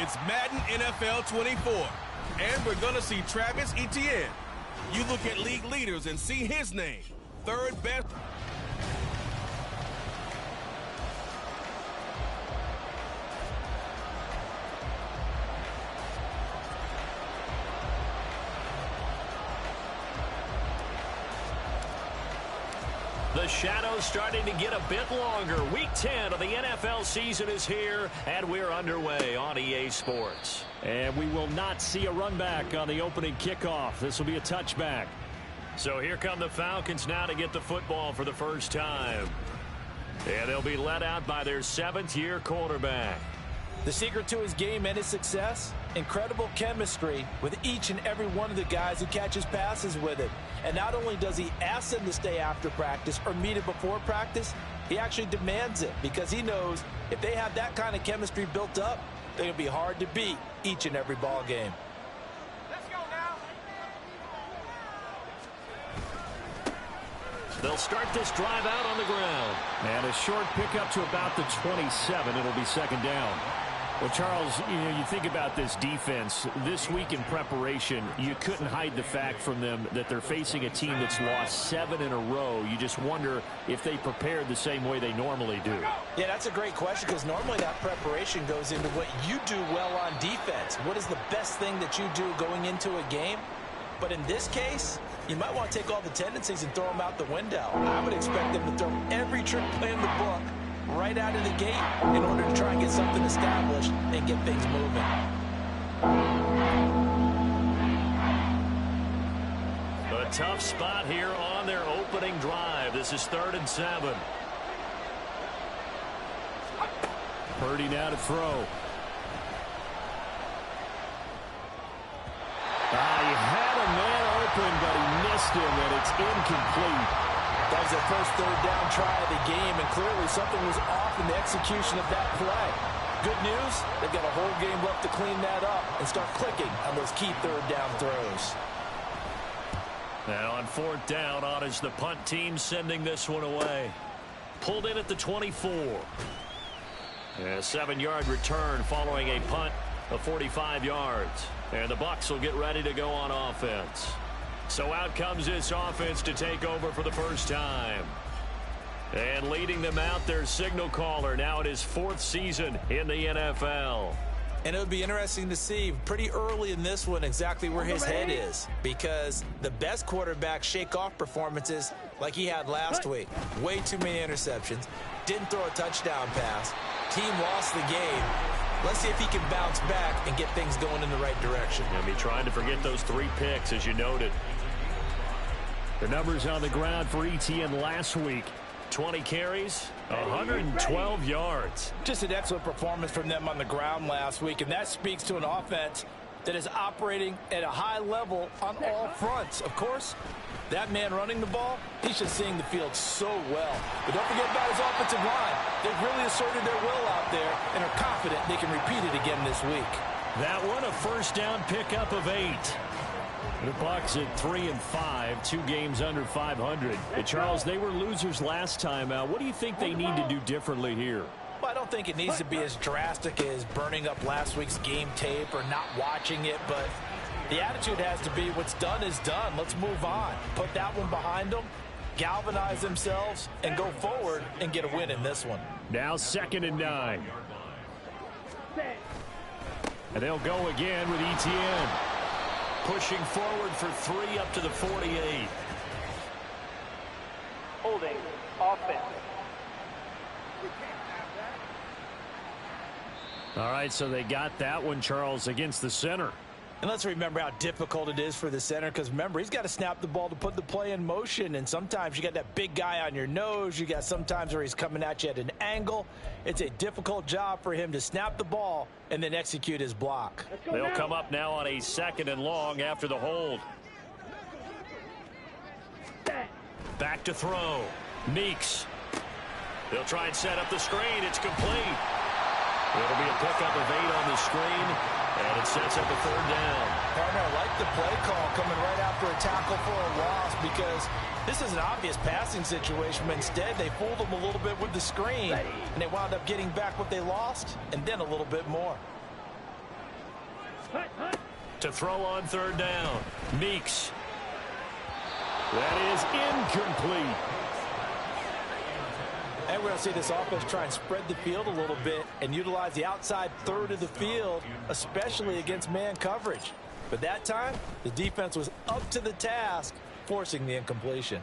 It's Madden NFL 24, and we're going to see Travis Etienne. You look at league leaders and see his name, third best. The shadow's starting to get a bit longer. Week 10 of the NFL season is here, and we're underway on EA Sports. And we will not see a run back on the opening kickoff. This will be a touchback. So here come the Falcons now to get the football for the first time. And they'll be led out by their 7th-year quarterback. The secret to his game and his success? Incredible chemistry with each and every one of the guys who catches passes with him. And not only does he ask them to stay after practice or meet it before practice, he actually demands it because he knows if they have that kind of chemistry built up, they're going to be hard to beat each and every ball game. Let's go now. They'll start this drive out on the ground. And a short pickup to about the 27. It'll be second down. Well, Charles, you think about this defense. This week in preparation, you couldn't hide the fact from them that they're facing a team that's lost 7 in a row. You just wonder if they prepared the same way they normally do. Yeah, that's a great question because normally that preparation goes into what you do well on defense. What is the best thing that you do going into a game? But in this case, you might want to take all the tendencies and throw them out the window. I would expect them to throw every trick play in the book right out of the gate in order to try and get something established and get things moving. A tough spot here on their opening drive. This is 3rd and 7. Purdy now to throw. He had a man open, but he missed him, and it's incomplete. That was their first 3rd down try of the game, and clearly something was off in the execution of that play. Good news, they've got a whole game left to clean that up and start clicking on those key 3rd down throws. Now on 4th down, on is the punt team sending this one away. Pulled in at the 24. A 7-yard return following a punt of 45 yards. And the Bucs will get ready to go on offense. So out comes this offense to take over for the first time. And leading them out, their signal caller now in his 4th season in the NFL. And it would be interesting to see pretty early in this one exactly where his head is. Because the best quarterbacks shake off performances like he had last week. Way too many interceptions. Didn't throw a touchdown pass. Team lost the game. Let's see if he can bounce back and get things going in the right direction. He'll be trying to forget those 3 picks, as you noted. The numbers on the ground for Etienne last week. 20 carries, 112 yards. Just an excellent performance from them on the ground last week, and that speaks to an offense that is operating at a high level on all fronts. Of course, that man running the ball, he's just seeing the field so well. But don't forget about his offensive line. They've really asserted their will out there and are confident they can repeat it again this week. That one, a first down pickup of 8. The Bucs at 3-5, 2 games under 500. Charles, they were losers last time out. What do you think they need to do differently here? Well, I don't think it needs to be as drastic as burning up last week's game tape or not watching it, but the attitude has to be what's done is done. Let's move on. Put that one behind them, galvanize themselves, and go forward and get a win in this one. Now 2nd and 9. And they'll go again with Etienne. Pushing forward for 3 up to the 48. Holding offense. All right, so they got that one, Charles, against the center. And let's remember how difficult it is for the center because, remember, he's got to snap the ball to put the play in motion. And sometimes you got that big guy on your nose. You got sometimes where he's coming at you at an angle. It's a difficult job for him to snap the ball and then execute his block. They'll come up now on a 2nd and long after the hold. Back to throw. Meeks. They'll try and set up the screen. It's complete. It'll be a pickup of 8 on the screen, and it sets up a 3rd down. Partner, I like the play call coming right after a tackle for a loss because this is an obvious passing situation, but instead they fooled them a little bit with the screen, and they wound up getting back what they lost and then a little bit more. To throw on third down. Meeks. That is incomplete. And we're going to see this offense try and spread the field a little bit and utilize the outside third of the field, especially against man coverage. But that time, the defense was up to the task, forcing the incompletion.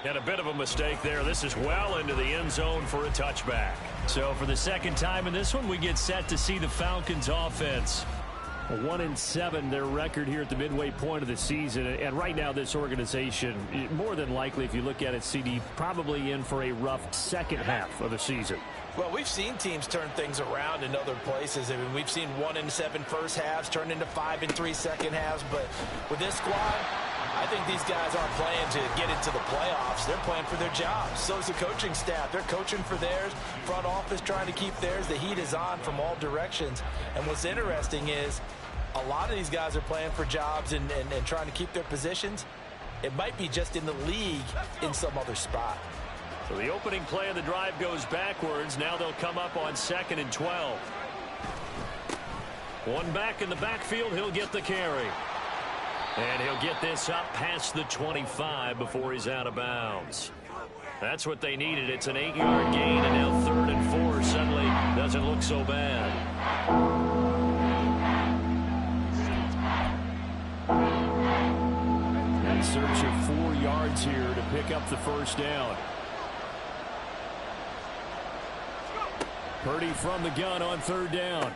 And a bit of a mistake there. This is well into the end zone for a touchback. So for the second time in this one, we get set to see the Falcons offense. A 1-7 their record here at the midway point of the season. And right now this organization, more than likely, if you look at it, CD, probably in for a rough second half of the season. Well, we've seen teams turn things around in other places. I mean, we've seen 1-7 first halves turn into 5-3 second halves. But with this squad, I think these guys aren't playing to get into the playoffs. They're playing for their jobs. So is the coaching staff. They're coaching for theirs. Front office trying to keep theirs. The heat is on from all directions. And what's interesting is a lot of these guys are playing for jobs and trying to keep their positions. It might be just in the league in some other spot. So the opening play of the drive goes backwards. Now they'll come up on 2nd and 12. One back in the backfield. He'll get the carry. And he'll get this up past the 25 before he's out of bounds. That's what they needed. It's an 8-yard gain, and now 3rd and 4 suddenly doesn't look so bad. In search of 4 yards here to pick up the first down. Purdy from the gun on 3rd down.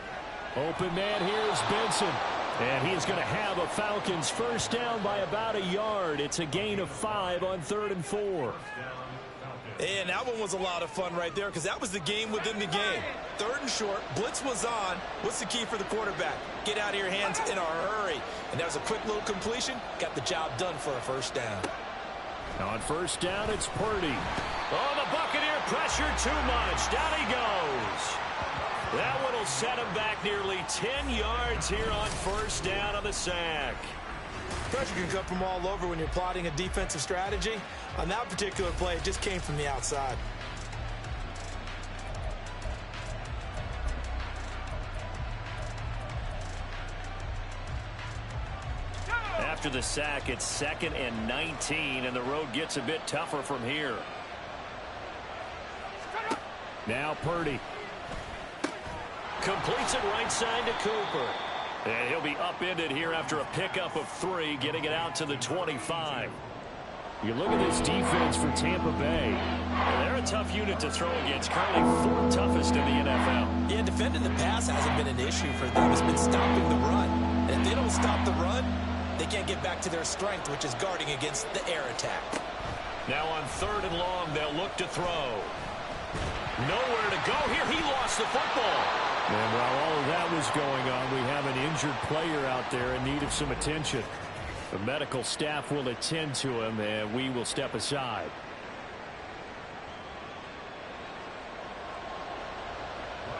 Open man here is Benson. And he is going to have a Falcons first down by about a yard. It's a gain of 5 on 3rd and 4. And that one was a lot of fun right there because that was the game within the game. 3rd and short, blitz was on. What's the key for the quarterback? Get out of your hands in a hurry. And that was a quick little completion. Got the job done for a first down. On first down, it's Purdy. Oh, the Buccaneer pressure too much. Down he goes. That one will set him back nearly 10 yards here on first down on the sack. Pressure can come from all over when you're plotting a defensive strategy. On that particular play, it just came from the outside. After the sack, it's 2nd and 19, and the road gets a bit tougher from here. Now Purdy. Completes it right side to Cooper. And he'll be upended here after a pickup of 3, getting it out to the 25. You look at this defense for Tampa Bay. And they're a tough unit to throw against, currently 4th toughest in the NFL. Yeah, defending the pass hasn't been an issue for them. It's been stopping the run. And if they don't stop the run, they can't get back to their strength, which is guarding against the air attack. Now on 3rd and long, they'll look to throw. Nowhere to go here. He lost the football. And while all of that was going on, we have an injured player out there in need of some attention. The medical staff will attend to him, and we will step aside.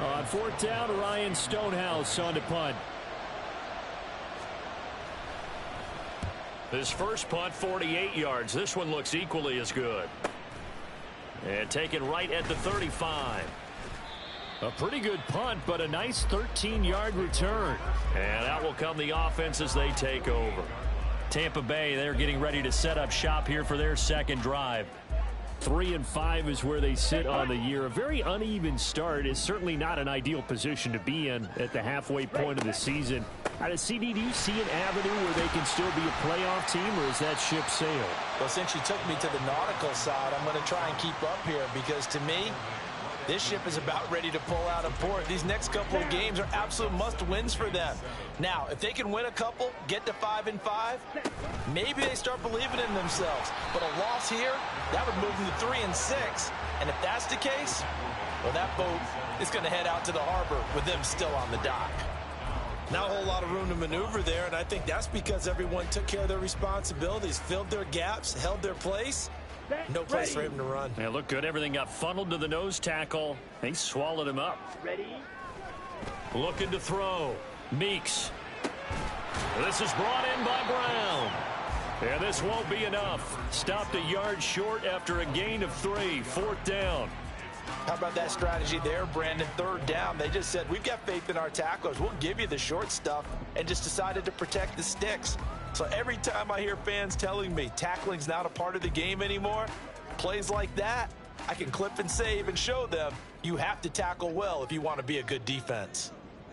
On 4th down, Ryan Stonehouse on to punt. His first punt, 48 yards. This one looks equally as good. And taken right at the 35. A pretty good punt, but a nice 13-yard return. And out will come the offense as they take over. Tampa Bay, they're getting ready to set up shop here for their second drive. 3-5 is where they sit on the year. A very uneven start is certainly not an ideal position to be in at the halfway point of the season. Out of CD, do you see an avenue where they can still be a playoff team, or is that ship sailed? Well, since you took me to the nautical side, I'm going to try and keep up here because to me, this ship is about ready to pull out of port. These next couple of games are absolute must-wins for them. Now, if they can win a couple, get to 5-5, maybe they start believing in themselves. But a loss here, that would move them to 3-6. And if that's the case, well, that boat is going to head out to the harbor with them still on the dock. Not a whole lot of room to maneuver there, and I think that's because everyone took care of their responsibilities, filled their gaps, held their place. No place for him to run. Yeah, look good. Everything got funneled to the nose tackle. They swallowed him up. Ready? Looking to throw. Meeks. This is brought in by Brown. And this won't be enough. Stopped a yard short after a gain of 3. 4th down. How about that strategy there, Brandon? Third down, they just said, we've got faith in our tacklers. We'll give you the short stuff, and just decided to protect the sticks. So every time I hear fans telling me tackling's not a part of the game anymore, plays like that, I can clip and save and show them you have to tackle well if you want to be a good defense.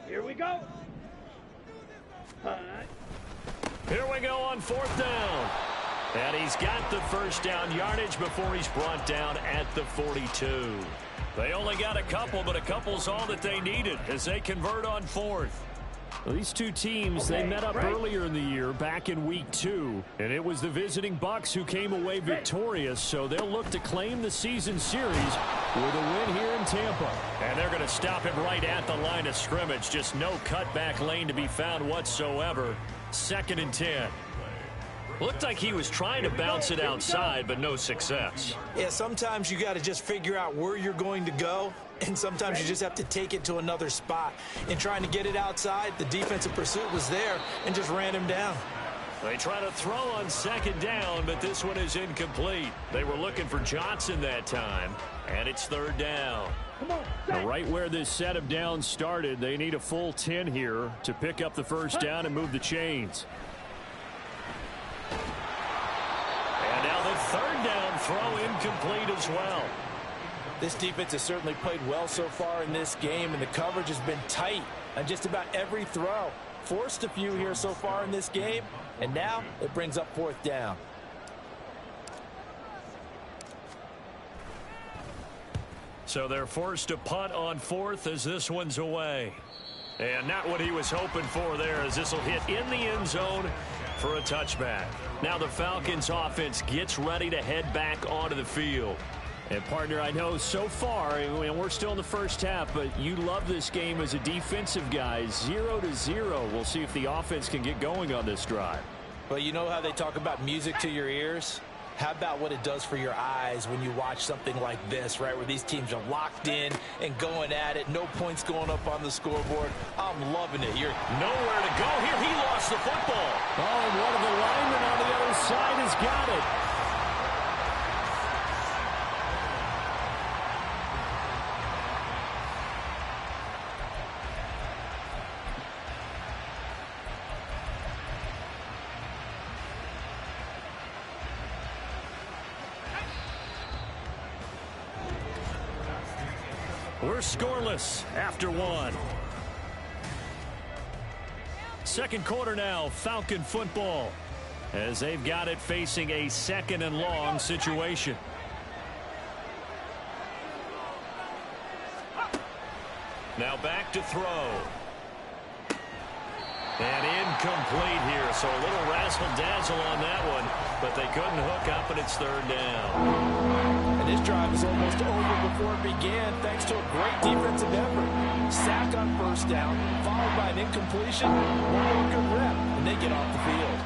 Here we go. Here we go on fourth down. And he's got the first down yardage before he's brought down at the 42. They only got a couple, but a couple's all that they needed as they convert on fourth. Well, these two teams, they met up earlier in the year, back in week 2, and it was the visiting Bucs who came away victorious, so they'll look to claim the season series with a win here in Tampa. And they're going to stop him right at the line of scrimmage. Just no cutback lane to be found whatsoever. 2nd and 10. Looked like he was trying to bounce it outside, but no success. Yeah, sometimes you got to just figure out where you're going to go, and sometimes you just have to take it to another spot. In trying to get it outside, the defensive pursuit was there and just ran him down. They try to throw on 2nd down, but this one is incomplete. They were looking for Johnson that time, and it's 3rd down. Now, right where this set of downs started, they need a full 10 here to pick up the first down and move the chains. And now the 3rd down throw incomplete as well. This defense has certainly played well so far in this game, and the coverage has been tight on just about every throw. Forced a few here so far in this game, and now it brings up 4th down. So they're forced to punt on 4th as this one's away. And not what he was hoping for there, as this will hit in the end zone for a touchback. Now the Falcons offense gets ready to head back onto the field. And, partner, I know so far, and we're still in the first half, but you love this game as a defensive guy. 0-0. We'll see if the offense can get going on this drive. But you know how they talk about music to your ears? How about what it does for your eyes when you watch something like this, right, where these teams are locked in and going at it, no points going up on the scoreboard? I'm loving it. You're nowhere to go here. He lost the football. Oh, and one of the linemen on the other side has got it. We're scoreless after 1. Second quarter now, Falcon football, as they've got it facing a 2nd and long situation. Now back to throw. And incomplete here, so a little razzle-dazzle on that one, but they couldn't hook up, and it's 3rd down. And this drive is almost over before it began, thanks to a great defensive effort. Sack on 1st down, followed by an incompletion, one more good rep, and they get off the field.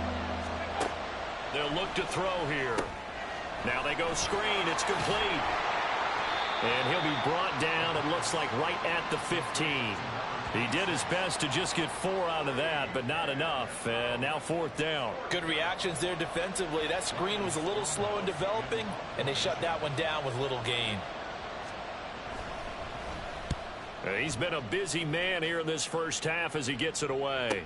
They'll look to throw here. Now they go screen, it's complete. And he'll be brought down, it looks like right at the 15. He did his best to just get 4 out of that, but not enough. And now 4th down. Good reactions there defensively. That screen was a little slow in developing, and they shut that one down with little gain. He's been a busy man here in this first half as he gets it away.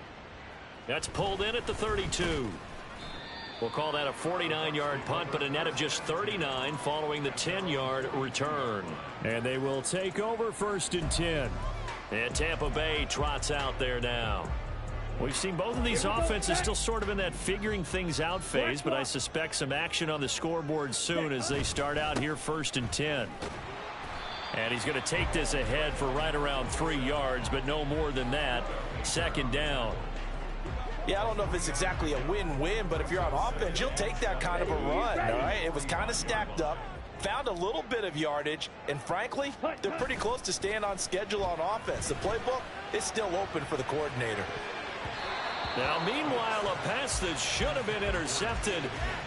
That's pulled in at the 32. We'll call that a 49-yard punt, but a net of just 39 following the 10-yard return. And they will take over 1st and 10. And Tampa Bay trots out there now. We've seen both of these offenses still sort of in that figuring things out phase, but I suspect some action on the scoreboard soon as they start out here 1st and 10. And he's going to take this ahead for right around 3 yards, but no more than that. 2nd down. Yeah, I don't know if it's exactly a win-win, but if you're on offense, you'll take that kind of a run, all right? It was kind of stacked up. Found a little bit of yardage, and frankly, they're pretty close to staying on schedule on offense. The playbook is still open for the coordinator. Now, meanwhile, a pass that should have been intercepted,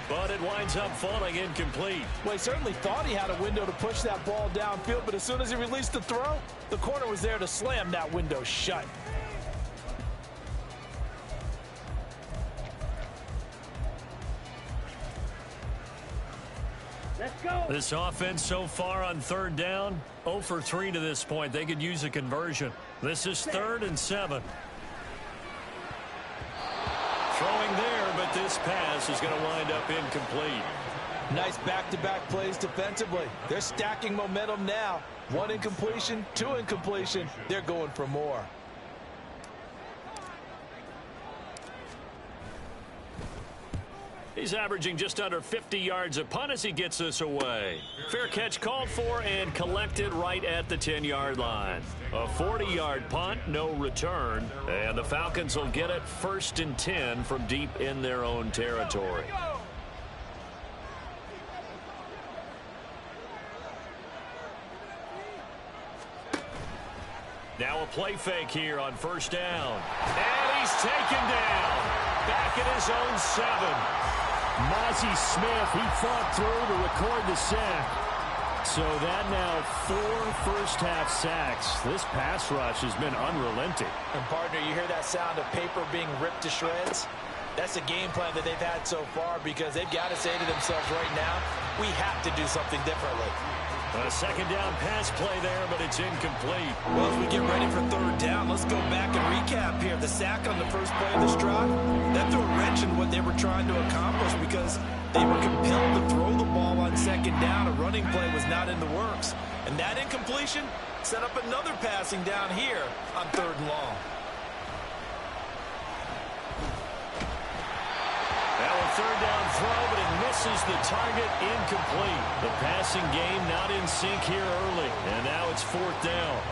but it winds up falling incomplete. Well, he certainly thought he had a window to push that ball downfield, but as soon as he released the throw, the corner was there to slam that window shut. This offense so far on third down, 0 for 3 to this point. They could use a conversion. This is 3rd and 7. Throwing there, but this pass is going to wind up incomplete. Nice back-to-back plays defensively. They're stacking momentum now. 1 incompletion, 2 incompletion. They're going for more. He's averaging just under 50 yards a punt as he gets this away. Fair catch called for and collected right at the 10-yard line. A 40-yard punt, no return. And the Falcons will get it 1st and 10 from deep in their own territory. Now a play fake here on 1st down. And he's taken down. Back at his own 7. Mozzie Smith, he fought through to record the sack. So that now 4 first-half sacks. This pass rush has been unrelenting. And, partner, you hear that sound of paper being ripped to shreds? That's a game plan that they've had so far because they've got to say to themselves right now, we have to do something differently. A 2nd down pass play there, but it's incomplete. Well, as we get ready for 3rd down, let's go back and recap here. The sack on the first play of this drive, that threw a wrench in what they were trying to accomplish because they were compelled to throw the ball on 2nd down. A running play was not in the works. And that incompletion set up another passing down here on 3rd and long. Now a 3rd down throw, but it misses the target, incomplete. The passing game not in sync here early, and now it's 4th down.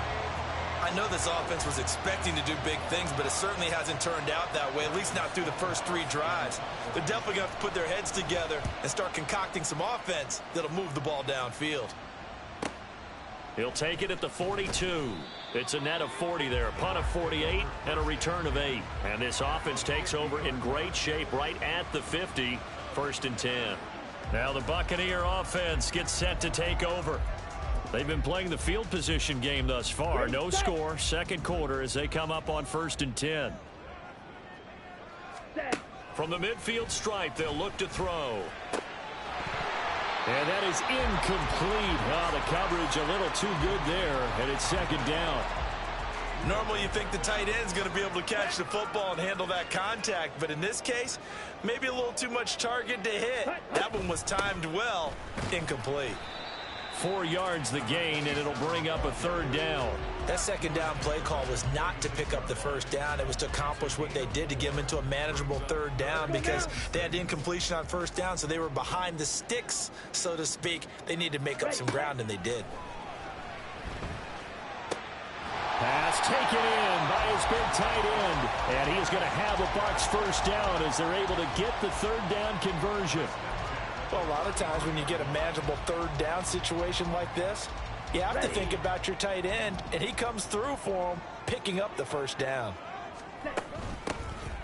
I know this offense was expecting to do big things, but it certainly hasn't turned out that way, at least not through the first 3 drives. They're definitely going to have to put their heads together and start concocting some offense that'll move the ball downfield. He'll take it at the 42. It's a net of 40 there, a punt of 48 and a return of 8. And this offense takes over in great shape right at the 50, 1st and 10. Now the Buccaneer offense gets set to take over. They've been playing the field position game thus far. No score, 2nd quarter as they come up on 1st and 10. From the midfield stripe, they'll look to throw. And that is incomplete. Oh, the coverage a little too good there, and it's 2nd down. Normally you think the tight end's going to be able to catch the football and handle that contact, but in this case, maybe a little too much target to hit. That one was timed well, incomplete. 4 yards the gain, and it'll bring up a 3rd down. That 2nd down play call was not to pick up the 1st down. It was to accomplish what they did to get them into a manageable 3rd down because they had incompletion on 1st down, so they were behind the sticks, so to speak. They needed to make up some ground, and they did. Pass taken in by his big tight end. And he is going to have a Bucs 1st down as they're able to get the 3rd down conversion. Well, a lot of times when you get a manageable 3rd down situation like this, you have to think about your tight end, and he comes through for him, picking up the 1st down.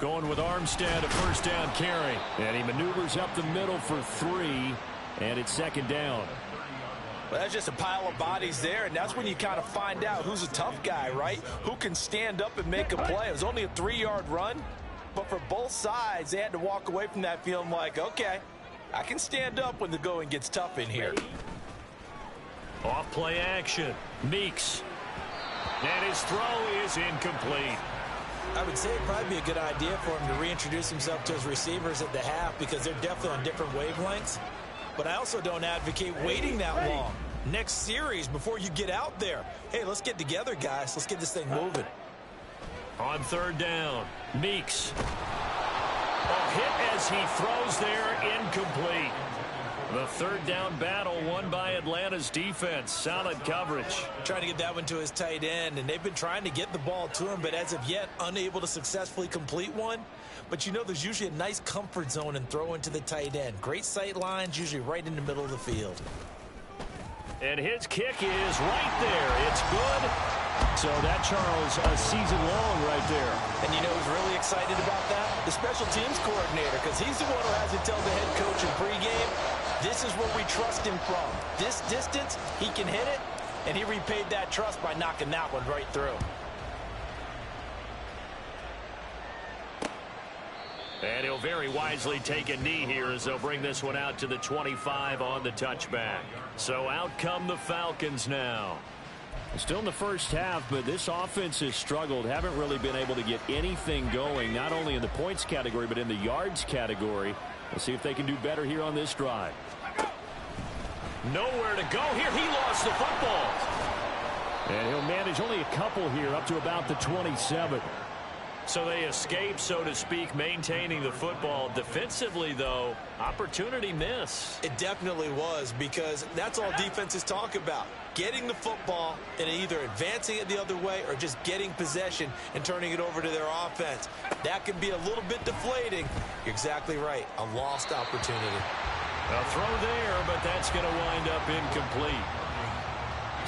Going with Armstead, a 1st down carry. And he maneuvers up the middle for 3, and it's 2nd down. Well, that's just a pile of bodies there, and that's when you kind of find out who's a tough guy, right? Who can stand up and make a play. It was only a 3-yard run, but for both sides, they had to walk away from that feeling like, okay, I can stand up when the going gets tough in here. Off play action. Meeks. And his throw is incomplete. I would say it'd probably be a good idea for him to reintroduce himself to his receivers at the half because they're definitely on different wavelengths. But I also don't advocate waiting that long. Next series before you get out there. Hey, let's get together, guys. Let's get this thing moving. On 3rd down, Meeks. A hit as he throws there, incomplete. The 3rd down battle won by Atlanta's defense. Solid coverage. Trying to get that one to his tight end, and they've been trying to get the ball to him, but as of yet, unable to successfully complete one. But you know there's usually a nice comfort zone in throwing to the tight end. Great sight lines, usually right in the middle of the field. And his kick is right there. It's good. So that, Charles, a season long right there. And you know who's really excited about that? The special teams coordinator, because he's the one who has to tell the head coach in pregame, this is where we trust him from. This distance, he can hit it, and he repaid that trust by knocking that one right through. And he'll very wisely take a knee here as they'll bring this one out to the 25 on the touchback. So out come the Falcons now. Still in the first half, but this offense has struggled. Haven't really been able to get anything going, not only in the points category, but in the yards category. We'll see if they can do better here on this drive. Nowhere to go here. He lost the football. And he'll manage only a couple here up to about the 27. So they escape, so to speak, maintaining the football. Defensively, though, opportunity miss. It definitely was, because that's all defenses talk about. Getting the football and either advancing it the other way or just getting possession and turning it over to their offense. That can be a little bit deflating. You're exactly right. A lost opportunity. A throw there, but that's going to wind up incomplete.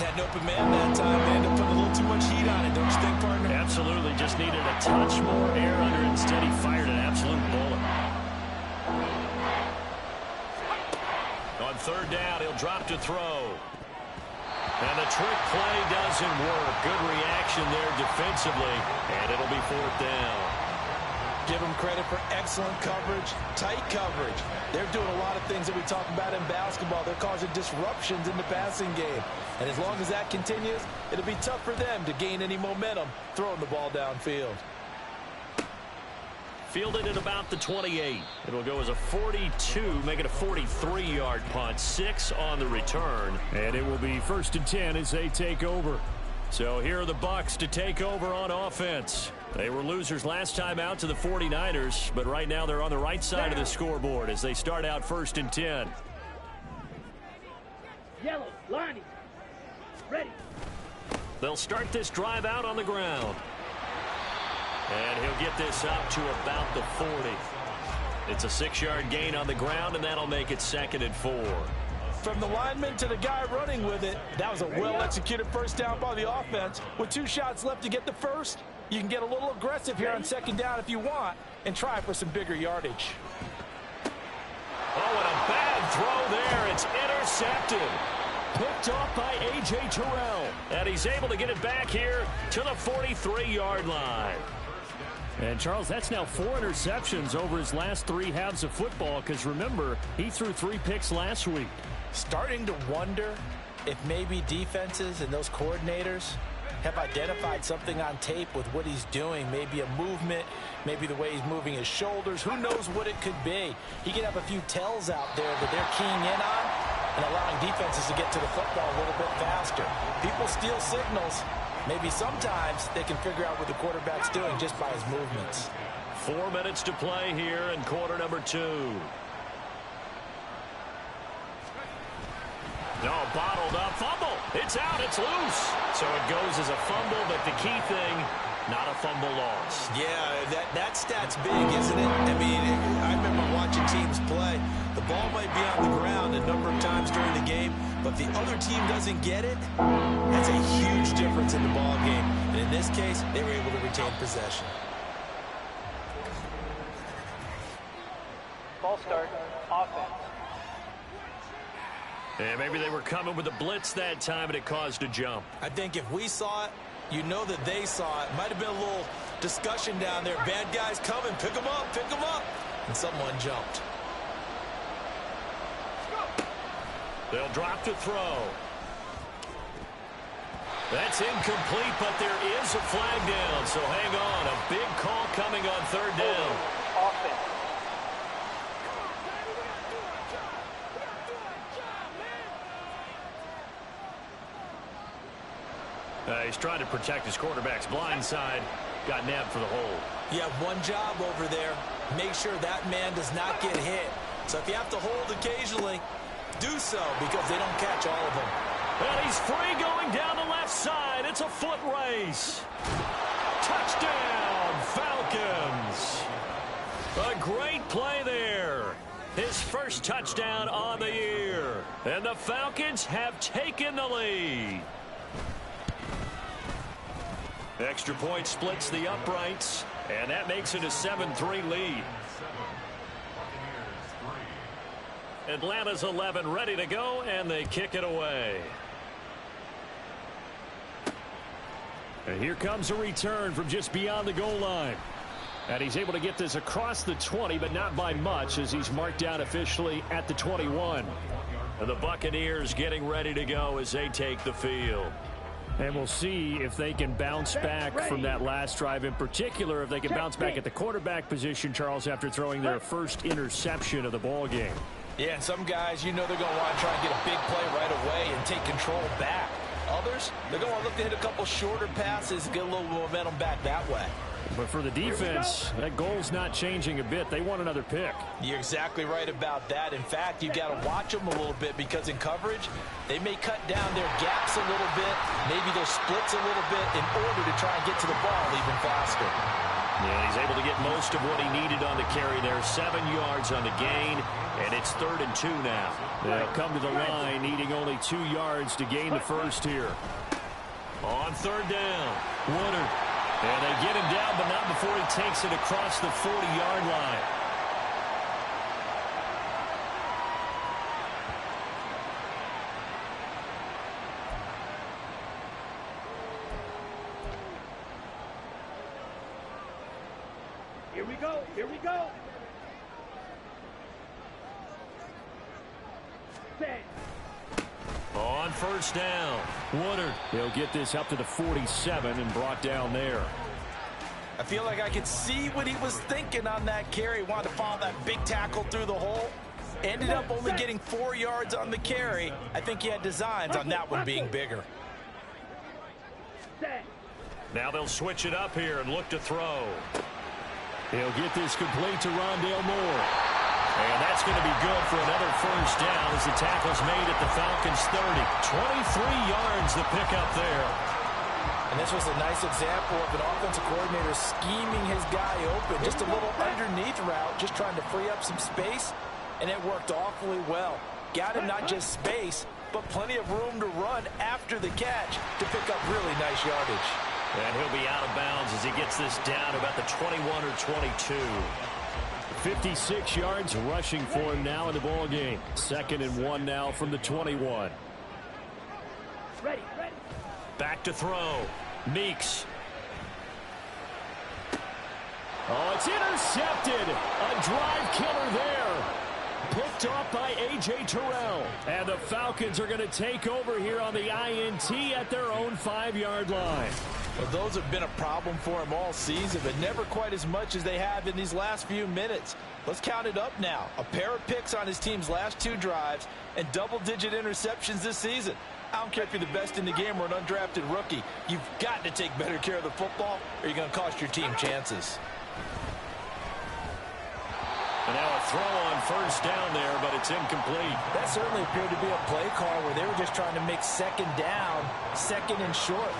Had an open man that time. They ended up putting a little too much heat on it, don't you think, partner? Absolutely. Just needed a touch more air under it. Instead, he fired an absolute bullet. On third down, he'll drop to throw. And the trick play doesn't work. Good reaction there defensively, and it'll be fourth down. Give them credit for excellent coverage, tight coverage. They're doing a lot of things that we talk about in basketball. They're causing disruptions in the passing game. And as long as that continues, it'll be tough for them to gain any momentum throwing the ball downfield. Fielded at about the 28. It'll go as a 42, make it a 43-yard punt. 6 on the return. And it will be 1st and 10 as they take over. So here are the Bucs to take over on offense. They were losers last time out to the 49ers, but right now they're on the right side of the scoreboard as they start out 1st and 10. Yellow, lining, ready. They'll start this drive out on the ground. And he'll get this up to about the 40. It's a 6-yard gain on the ground, and that'll make it 2nd and 4. From the lineman to the guy running with it, that was a well-executed first down by the offense. With 2 shots left to get the first, you can get a little aggressive here on 2nd down if you want and try for some bigger yardage. Oh, and a bad throw there. It's intercepted. Picked off by A.J. Terrell. And he's able to get it back here to the 43-yard line. And, Charles, that's now 4 interceptions over his last 3 halves of football, because, remember, he threw 3 picks last week. Starting to wonder if maybe defenses and those coordinators have identified something on tape with what he's doing. Maybe a movement, maybe the way he's moving his shoulders. Who knows what it could be? He could have a few tells out there that they're keying in on and allowing defenses to get to the football a little bit faster. People steal signals. Maybe sometimes they can figure out what the quarterback's doing just by his movements. 4 minutes to play here in quarter number 2. No, bottled up, fumble. It's out, it's loose. So it goes as a fumble, but the key thing, not a fumble loss. Yeah, that stat's big, isn't it? I mean, I remember watching teams play. The ball might be on the ground a number of times during the game, but if the other team doesn't get it, that's a huge difference in the ball game. And in this case, they were able to retain possession. Ball start, offense. And maybe they were coming with a blitz that time, and it caused a jump. I think if we saw it, you know that they saw it. Might have been a little discussion down there. Bad guys coming. Pick them up. Pick them up. And someone jumped. They'll drop to throw. That's incomplete, but there is a flag down. So hang on. A big call coming on 3rd down. Offense. He's trying to protect his quarterback's blind side. Got nabbed for the hold. You have one job over there. Make sure that man does not get hit. So if you have to hold occasionally, do so, because they don't catch all of them. And he's free going down the left side. It's a foot race. Touchdown, Falcons. A great play there. His first touchdown on the year. And the Falcons have taken the lead. Extra point splits the uprights, and that makes it a 7-3 lead. Atlanta's 11 ready to go, and they kick it away. And here comes a return from just beyond the goal line. And he's able to get this across the 20, but not by much, as he's marked down officially at the 21. And the Buccaneers getting ready to go as they take the field. And we'll see if they can bounce back from that last drive, in particular, if they can bounce back at the quarterback position, Charles, after throwing their first interception of the ball game. Yeah, and some guys, you know they're going to want to try and get a big play right away and take control back. Others, they're going to look to hit a couple shorter passes, get a little momentum back that way. But for the defense, that goal's not changing a bit. They want another pick. You're exactly right about that. In fact, you've got to watch them a little bit, because in coverage, they may cut down their gaps a little bit, maybe their splits a little bit, in order to try and get to the ball even faster. Yeah, he's able to get most of what he needed on the carry there. 7 yards on the gain, and it's 3rd and 2 now. They'll come to the line, needing only 2 yards to gain the first here. On 3rd down, Woodard. And they get him down, but not before he takes it across the 40-yard line. Here we go. Here we go. Set. On 1st down, Woodard. They'll get this up to the 47 and brought down there. I feel like I could see what he was thinking on that carry. Wanted to follow that big tackle through the hole. Ended up only getting 4 yards on the carry. I think he had designs on that one being bigger. Now they'll switch it up here and look to throw. He'll get this complete to Rondale Moore. And that's going to be good for another 1st down as the tackle's made at the Falcons 30. 23 yards the pickup there. And this was a nice example of an offensive coordinator scheming his guy open. Just a little underneath route, just trying to free up some space. And it worked awfully well. Got him not just space, but plenty of room to run after the catch to pick up really nice yardage. And he'll be out of bounds as he gets this down about the 21 or 22. 56 yards rushing for him now in the ball game. 2nd and 1 now from the 21. Ready, ready. Back to throw. Meeks. Oh, it's intercepted. A drive killer there. Picked off by A.J. Terrell. And the Falcons are going to take over here on the INT at their own 5-yard line. Well, those have been a problem for him all season, but never quite as much as they have in these last few minutes. Let's count it up now. A pair of picks on his team's last 2 drives and double-digit interceptions this season. I don't care if you're the best in the game or an undrafted rookie. You've got to take better care of the football, or you're going to cost your team chances. And now a throw on 1st down there, but it's incomplete. That certainly appeared to be a play call where they were just trying to make 2nd down, 2nd and short.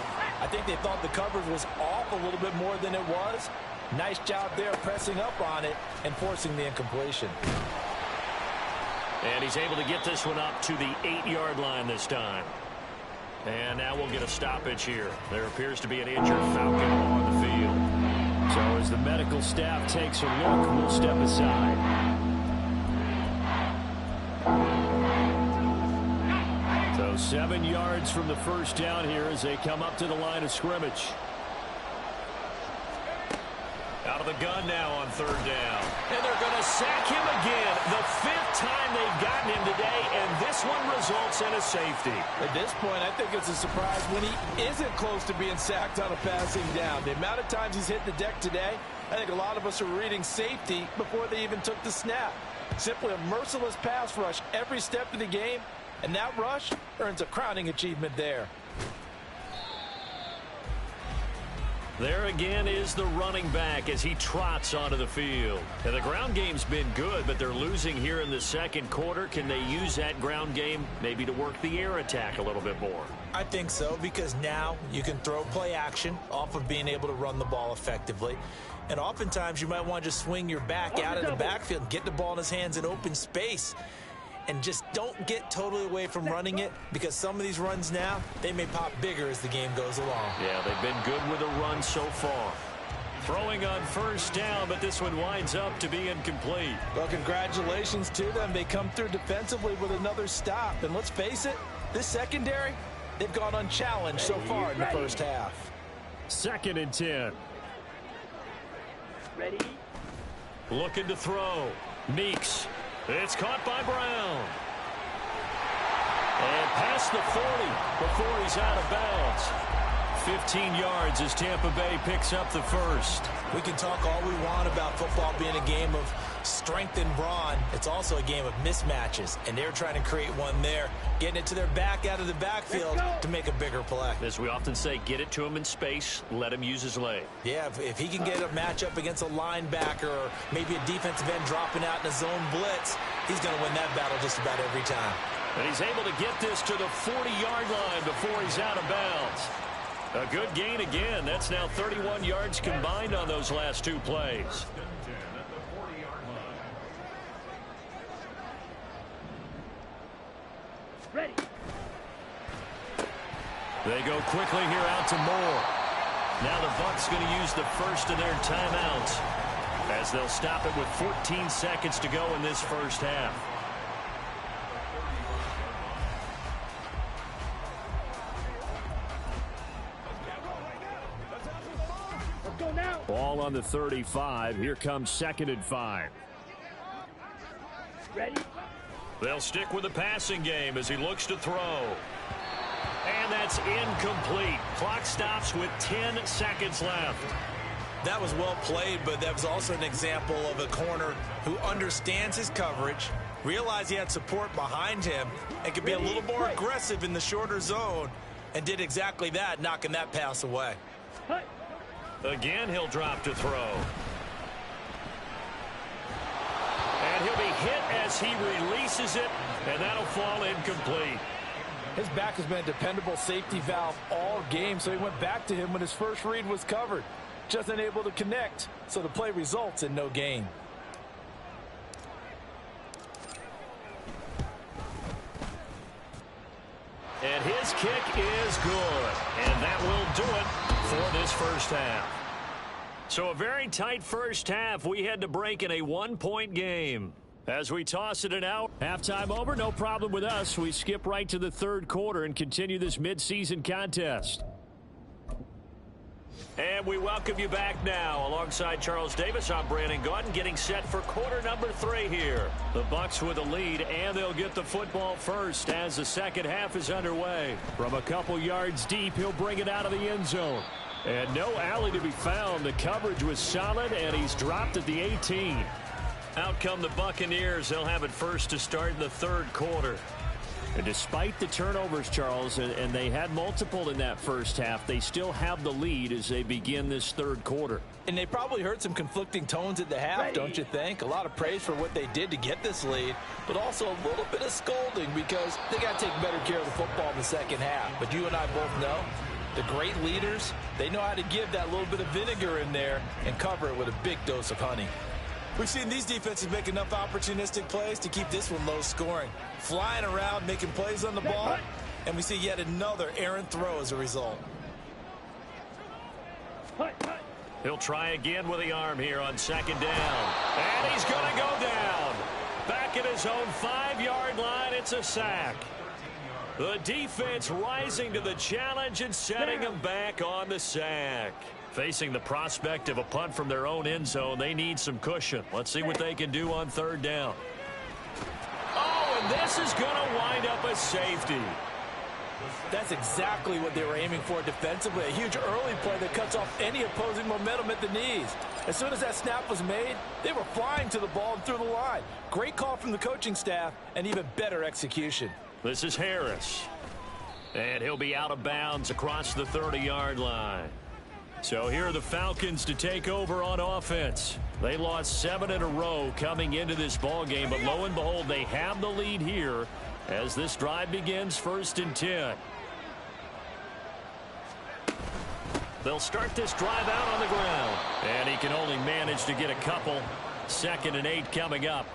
I think they thought the coverage was off a little bit more than it was. Nice job there pressing up on it and forcing the incompletion. And he's able to get this one up to the 8-yard line this time. And now we'll get a stoppage here. There appears to be an injured Falcon on the field. So as the medical staff takes a look, we'll step aside. So 7 yards from the 1st down here as they come up to the line of scrimmage. Out of the gun now on 3rd down. And they're going to sack him again. The 5th time they've gotten him today, and this one results in a safety. At this point, I think it's a surprise when he isn't close to being sacked on a passing down. The amount of times he's hit the deck today, I think a lot of us are reading safety before they even took the snap. Simply a merciless pass rush every step of the game, and that rush earns a crowning achievement there. There again is the running back as he trots onto the field. And the ground game's been good, but they're losing here in the 2nd quarter. Can they use that ground game maybe to work the air attack a little bit more? I think so, because now you can throw play action off of being able to run the ball effectively. And oftentimes you might want to just swing your back out of the backfield and get the ball in his hands in open space. And just don't get totally away from running it, because some of these runs now, they may pop bigger as the game goes along. Yeah, they've been good with a run so far. Throwing on 1st down, but this one winds up to be incomplete. Well, congratulations to them. They come through defensively with another stop. And let's face it, this secondary, they've gone unchallenged so far in the 1st half. 2nd and 10. Ready? Looking to throw. Meeks. It's caught by Brown. And past the 40 before he's out of bounds. 15 yards as Tampa Bay picks up the first. We can talk all we want about football being a game of strength and brawn. It's also a game of mismatches, and they're trying to create one there, getting it to their back out of the backfield to make a bigger play. As we often say, get it to him in space, let him use his leg. Yeah, if he can get a matchup against a linebacker or maybe a defensive end dropping out in a zone blitz, he's going to win that battle just about every time. And he's able to get this to the 40-yard line before he's out of bounds. A good gain again. That's now 31 yards combined on those last two plays. Ready. They go quickly here out to Moore. Now the Bucs going to use the first of their timeouts as they'll stop it with 14 seconds to go in this first half. Ball on the 35. Here comes 2nd and 5. Ready? They'll stick with the passing game as he looks to throw. And that's incomplete. Clock stops with 10 seconds left. That was well played, but that was also an example of a corner who understands his coverage, realized he had support behind him, and could be a little more aggressive in the shorter zone, and did exactly that, knocking that pass away. Cut. Again, he'll drop to throw. And he'll be hit as he releases it, and that'll fall incomplete. His back has been a dependable safety valve all game, so he went back to him when his first read was covered. Just unable to connect, so the play results in no gain. And his kick is good. And that will do it for this first half. So a very tight first half. We had to break in a 1-point game. As we toss it out. Halftime over, no problem with us. We skip right to the third quarter and continue this midseason contest. And we welcome you back now. Alongside Charles Davis, I'm Brandon Gaudin, getting set for quarter number 3 here. The Bucs with a lead, and they'll get the football first as the second half is underway. From a couple yards deep, he'll bring it out of the end zone. And no alley to be found. The coverage was solid, and he's dropped at the 18. Out come the Buccaneers. They'll have it first to start in the third quarter. And despite the turnovers, Charles, and they had multiple in that first half, they still have the lead as they begin this third quarter. And they probably heard some conflicting tones at the half, don't you think? A lot of praise for what they did to get this lead, but also a little bit of scolding because they got to take better care of the football in the second half. But you and I both know the great leaders, they know how to give that little bit of vinegar in there and cover it with a big dose of honey. We've seen these defenses make enough opportunistic plays to keep this one low scoring. Flying around, making plays on the ball, and we see yet another errant throw as a result. He'll try again with the arm here on second down. And he's going to go down. Back at his own 5-yard line, it's a sack. The defense rising to the challenge and setting him back on the sack. Facing the prospect of a punt from their own end zone, they need some cushion. Let's see what they can do on third down. Oh, and this is going to wind up a safety. That's exactly what they were aiming for defensively. A huge early play that cuts off any opposing momentum at the knees. As soon as that snap was made, they were flying to the ball and through the line. Great call from the coaching staff and even better execution. This is Harris. And he'll be out of bounds across the 30-yard line. So here are the Falcons to take over on offense. They lost 7 in a row coming into this ball game, but lo and behold, they have the lead here as this drive begins 1st and 10. They'll start this drive out on the ground, and he can only manage to get a couple. 2nd and 8 coming up.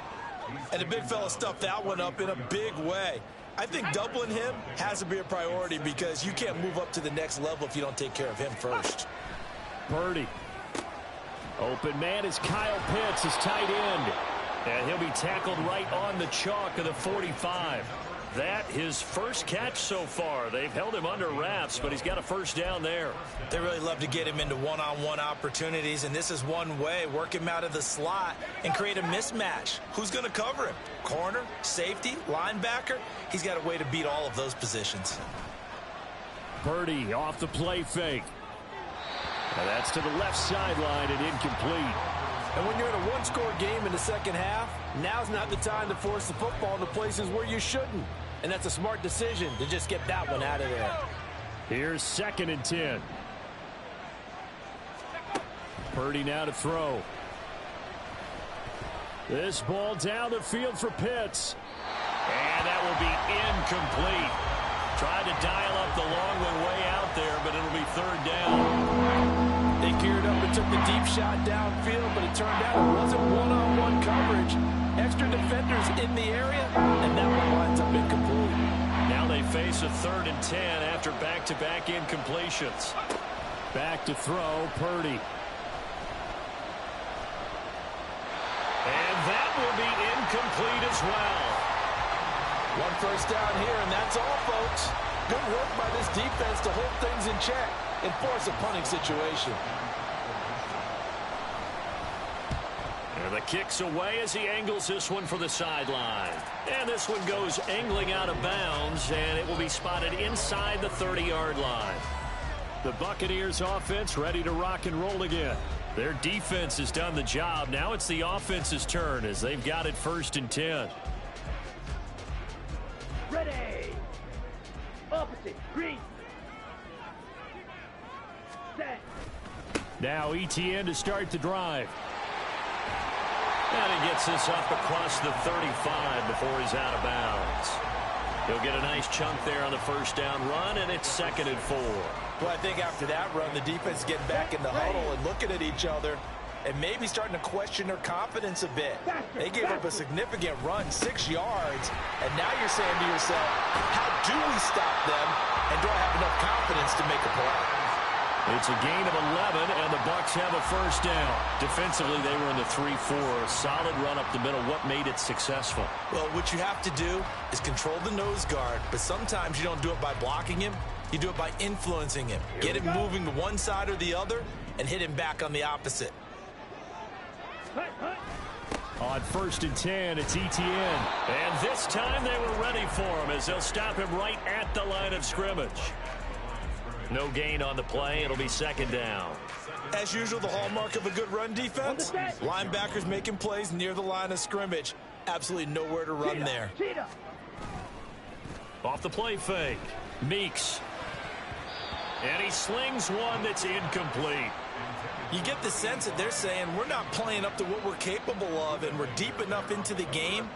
And the big fella stuffed that one up in a big way. I think doubling him has to be a priority because you can't move up to the next level if you don't take care of him first. Purdy. Open man is Kyle Pitts, his tight end. And he'll be tackled right on the chalk of the 45. that his first catch so far. They've held him under wraps, but he's got a first down there. They really love to get him into one-on-one opportunities, and this is one way. Work him out of the slot and create a mismatch. Who's going to cover him? Corner, safety, linebacker? He's got a way to beat all of those positions. Purdy off the play fake. And that's to the left sideline and incomplete. And when you're in a one-score game in the second half, now's not the time to force the football into places where you shouldn't. And that's a smart decision to just get that one out of there. Here's 2nd and 10. Purdy now to throw. This ball down the field for Pitts. And that will be incomplete. Tried to dial up the long one way out there, but it'll be 3rd down. They geared up and took the deep shot downfield, but it turned out it wasn't one-on-one coverage. Extra defenders in the area, and that one winds up incomplete. Now they face a 3rd and 10 after back-to-back incompletions. Back to throw, Purdy. And that will be incomplete as well. One first down here, and that's all, folks. Good work by this defense to hold things in check and force a punting situation. And the kick's away as he angles this one for the sideline. And this one goes angling out of bounds, and it will be spotted inside the 30-yard line. The Buccaneers offense ready to rock and roll again. Their defense has done the job. Now it's the offense's turn as they've got it 1st and 10. Ready. Opposite. Green. Set. Now ETN to start the drive. And he gets this up across the 35 before he's out of bounds. He'll get a nice chunk there on the first down run, and it's 2nd and 4. Well, I think after that run, the defense is getting back in the huddle and looking at each other and maybe starting to question their confidence a bit. They gave up a significant run, 6 yards, and now you're saying to yourself, how do we stop them, and do I have enough confidence to make a play? It's a gain of 11, and the Bucs have a first down. Defensively, they were in the 3-4. Solid run up the middle. What made it successful? Well, what you have to do is control the nose guard, but sometimes you don't do it by blocking him. You do it by influencing him. Get him moving to one side or the other and hit him back on the opposite. On 1st and 10, it's ETN. And this time they were ready for him as they'll stop him right at the line of scrimmage. No gain on the play. It'll be 2nd down. As usual, the hallmark of a good run defense, linebackers making plays near the line of scrimmage. Absolutely nowhere to run there. Off the play fake. Meeks. And he slings one that's incomplete. You get the sense that they're saying we're not playing up to what we're capable of, and we're deep enough into the game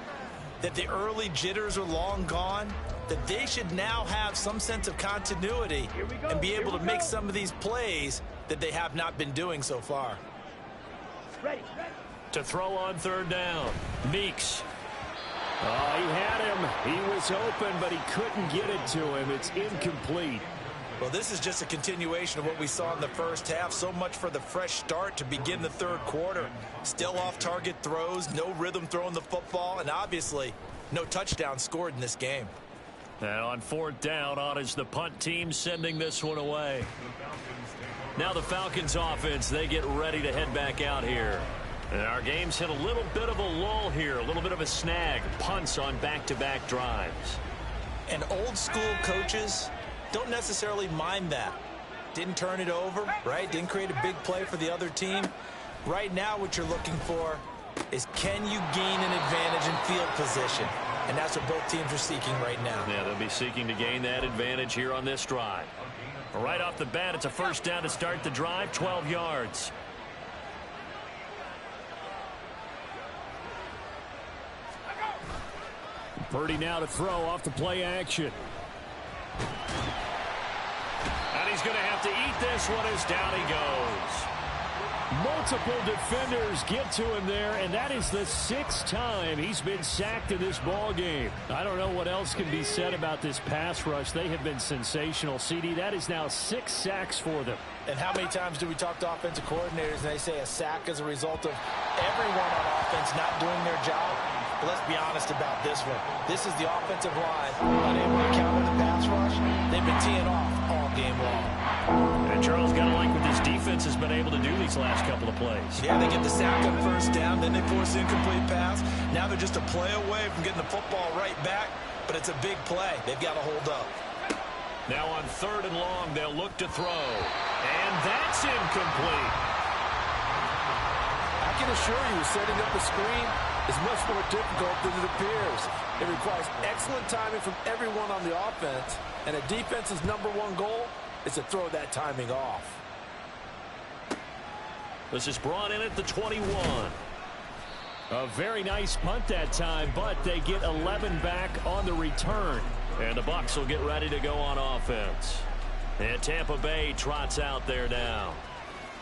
that the early jitters are long gone, that they should now have some sense of continuity and be able to make some of these plays that they have not been doing so far. Ready. To throw on 3rd down. Meeks. Oh, he had him. He was open, but he couldn't get it to him. It's incomplete. Well, this is just a continuation of what we saw in the first half. So much for the fresh start to begin the 3rd quarter. Still off-target throws, no rhythm throwing the football, and obviously no touchdown scored in this game. And on 4th down, on is the punt team sending this one away. Now the Falcons offense, they get ready to head back out here. And our game's hit a little bit of a lull here, a little bit of a snag. Punts on back-to-back drives. And old school coaches don't necessarily mind that. Didn't turn it over, right? Didn't create a big play for the other team. Right now what you're looking for is, can you gain an advantage in field position? And that's what both teams are seeking right now. Yeah, they'll be seeking to gain that advantage here on this drive. Right off the bat, it's a first down to start the drive, 12 yards. Purdy now to throw off the play action. And he's going to have to eat this one as down he goes. Multiple defenders get to him there, and that is the 6th time he's been sacked in this ball game. I don't know what else can be said about this pass rush. They have been sensational. CD, that is now 6 sacks for them. And how many times do we talk to offensive coordinators and they say a sack as a result of everyone on offense not doing their job? But let's be honest about this one. This is the offensive line unable to counter the pass rush. They've been teeing off all game long. And Charles, got to like what this defense has been able to do these last couple of plays. Yeah, they get the sack on first down, then they force the incomplete pass. Now they're just a play away from getting the football right back, but it's a big play. They've got to hold up. Now on 3rd and long, they'll look to throw. And that's incomplete. I can assure you, setting up a screen is much more difficult than it appears. It requires excellent timing from everyone on the offense, and a defense's #1 goal is to throw that timing off. This is brought in at the 21. A very nice punt that time, but they get 11 back on the return. And the Bucs will get ready to go on offense. And Tampa Bay trots out there now.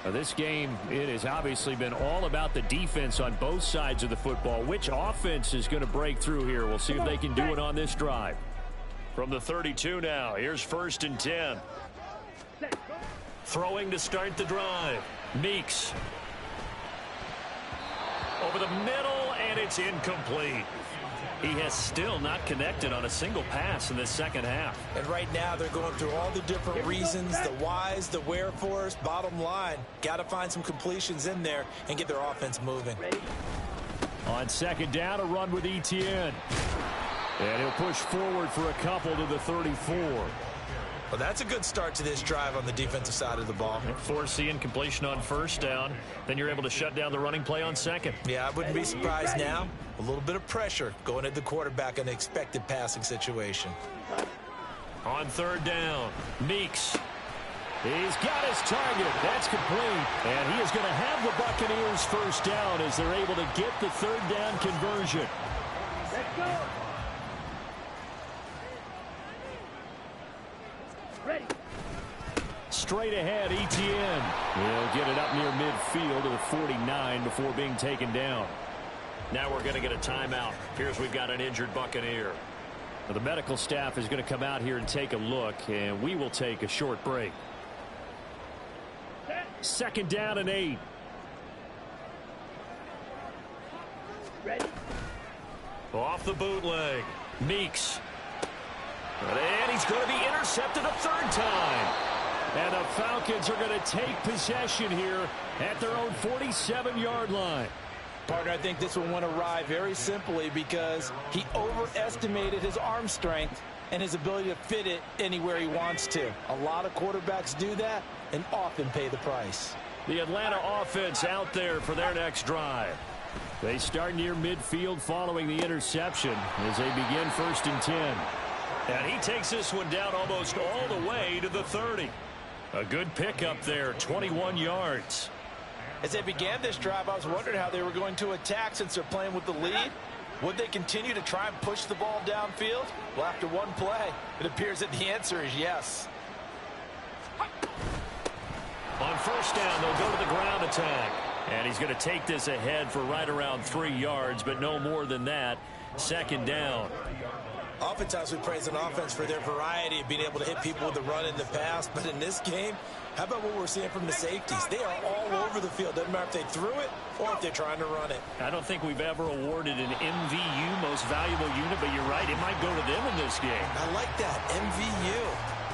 Now this game, it has obviously been all about the defense on both sides of the football. Which offense is going to break through here? We'll see if they can do it on this drive. From the 32 now, here's 1st and 10. Throwing to start the drive. Meeks. Over the middle, and it's incomplete. He has still not connected on a single pass in this second half. And right now they're going through all the different reasons, the whys, the wherefores. Bottom line, got to find some completions in there and get their offense moving. On 2nd down, a run with Etienne. And he'll push forward for a couple to the 34. Well, that's a good start to this drive on the defensive side of the ball. Force the incompletion on 1st down. Then you're able to shut down the running play on 2nd. Yeah, I wouldn't be surprised now. A little bit of pressure going at the quarterback in an expected passing situation. On 3rd down, Meeks. He's got his target. That's complete. And he is going to have the Buccaneers 1st down as they're able to get the 3rd down conversion. Let's go. Ready. Straight ahead, Etienne. He'll get it up near midfield to the 49 before being taken down. Now we're going to get a timeout. Here's we've got an injured Buccaneer. Well, the medical staff is going to come out here and take a look, and we will take a short break. 2nd down and 8. Ready. Off the bootleg. Meeks. And he's going to be intercepted a 3rd time. And the Falcons are going to take possession here at their own 47-yard line. Partner, I think this one went awry very simply because he overestimated his arm strength and his ability to fit it anywhere he wants to. A lot of quarterbacks do that and often pay the price. The Atlanta offense out there for their next drive. They start near midfield following the interception as they begin 1st and 10. And he takes this one down almost all the way to the 30. A good pickup there, 21 yards. As they began this drive, I was wondering how they were going to attack since they're playing with the lead. Would they continue to try and push the ball downfield? Well, after one play, it appears that the answer is yes. On 1st down, they'll go to the ground attack. And he's going to take this ahead for right around 3 yards, but no more than that. 2nd down. Oftentimes we praise an offense for their variety of being able to hit people with the run in the pass. But in this game, how about what we're seeing from the safeties? They are all over the field. Doesn't matter if they threw it or if they're trying to run it. I don't think we've ever awarded an MVU, most valuable unit, but you're right. It might go to them in this game. I like that. MVU.